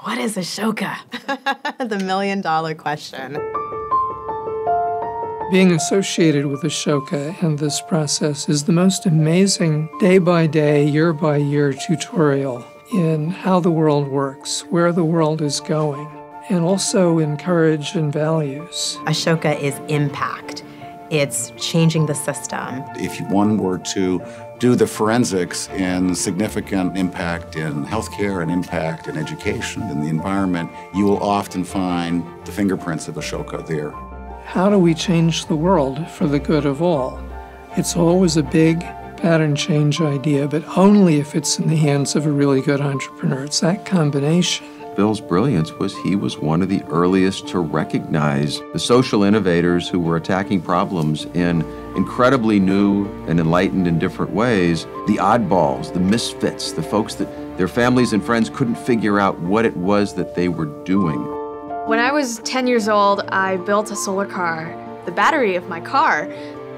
What is Ashoka? The million-dollar question. Being associated with Ashoka and this process is the most amazing day-by-day, year-by-year tutorial in how the world works, where the world is going, and also in courage and values. Ashoka is impact. It's changing the system. If one were to do the forensics in significant impact in healthcare and impact in education and the environment, you will often find the fingerprints of Ashoka there. How do we change the world for the good of all? It's always a big pattern change idea, but only if it's in the hands of a really good entrepreneur. It's that combination. Bill's brilliance was he was one of the earliest to recognize the social innovators who were attacking problems in incredibly new and enlightened and different ways. The oddballs, the misfits, the folks that their families and friends couldn't figure out what it was that they were doing. When I was 10 years old, I built a solar car. The battery of my car,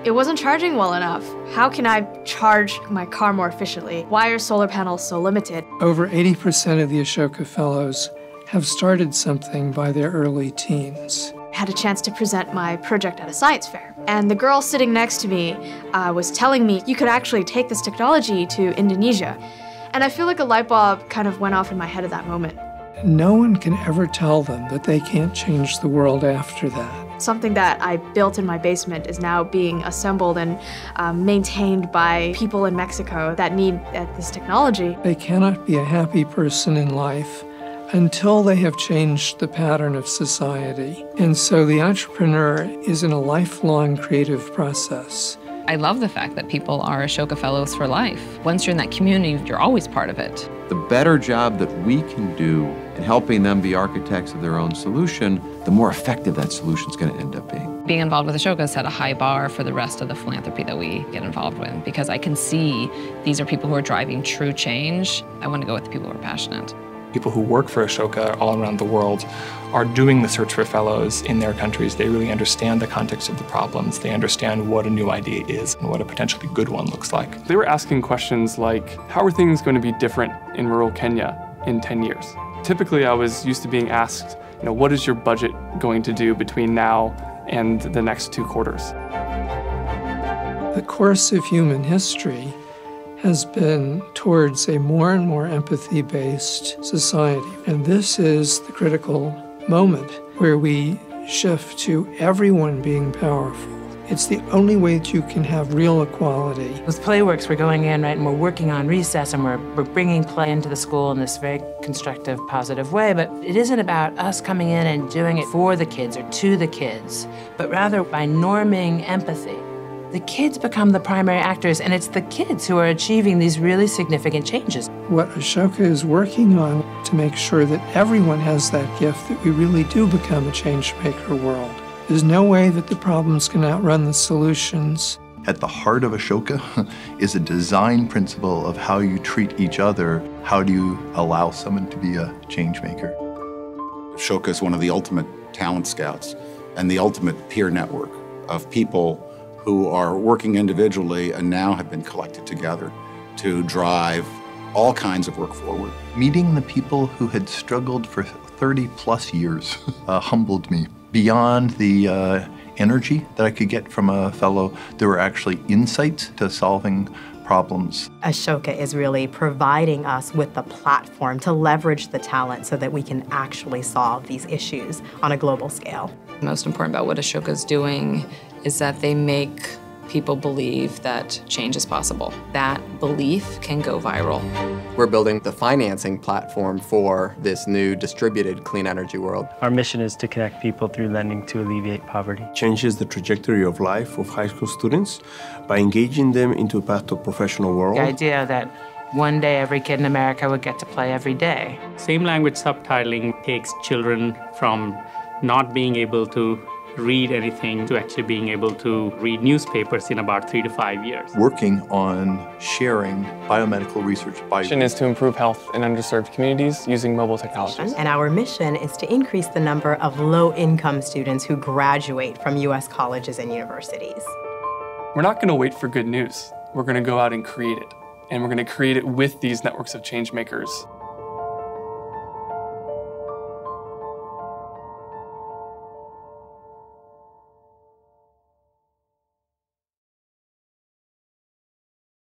it wasn't charging well enough. How can I charge my car more efficiently? Why are solar panels so limited? Over 80% of the Ashoka Fellows have started something by their early teens. I had a chance to present my project at a science fair. And the girl sitting next to me was telling me, you could actually take this technology to Indonesia. And I feel like a light bulb kind of went off in my head at that moment. No one can ever tell them that they can't change the world after that. Something that I built in my basement is now being assembled and maintained by people in Mexico that need this technology. They cannot be a happy person in life until they have changed the pattern of society. And so the entrepreneur is in a lifelong creative process. I love the fact that people are Ashoka Fellows for life. Once you're in that community, you're always part of it. The better job that we can do in helping them be architects of their own solution, the more effective that solution is going to end up being. Being involved with Ashoka has set a high bar for the rest of the philanthropy that we get involved with, because I can see these are people who are driving true change. I want to go with the people who are passionate. People who work for Ashoka all around the world are doing the search for fellows in their countries. They really understand the context of the problems. They understand what a new idea is and what a potentially good one looks like. They were asking questions like, how are things going to be different in rural Kenya in 10 years? Typically, I was used to being asked, what is your budget going to do between now and the next 2 quarters? The course of human history has been towards a more and more empathy-based society. And this is the critical moment where we shift to everyone being powerful. It's the only way that you can have real equality. With Playworks, we're going in, right, and we're working on recess, and we're bringing play into the school in this very constructive, positive way. But it isn't about us coming in and doing it for the kids or to the kids, but rather by norming empathy. The kids become the primary actors, and it's the kids who are achieving these really significant changes. What Ashoka is working on to make sure that everyone has that gift, that we really do become a change-maker world. There's no way that the problems can outrun the solutions. At the heart of Ashoka is a design principle of how you treat each other. How do you allow someone to be a change maker? Ashoka is one of the ultimate talent scouts and the ultimate peer network of people who are working individually and now have been collected together to drive all kinds of work forward. Meeting the people who had struggled for 30+ years humbled me. Beyond the energy that I could get from a fellow, there were actually insights to solving problems. Ashoka is really providing us with the platform to leverage the talent so that we can actually solve these issues on a global scale. The most important about what Ashoka is doing is that they make people believe that change is possible. That belief can go viral. We're building the financing platform for this new distributed clean energy world. Our mission is to connect people through lending to alleviate poverty. Changes the trajectory of life of high school students by engaging them into a path to a professional world. The idea that one day every kid in America would get to play every day. Same language subtitling takes children from not being able to read anything to actually being able to read newspapers in about 3 to 5 years. Working on sharing biomedical research. Our mission is to improve health in underserved communities using mobile technologies. And our mission is to increase the number of low-income students who graduate from U.S. colleges and universities. We're not going to wait for good news. We're going to go out and create it. And we're going to create it with these networks of change makers.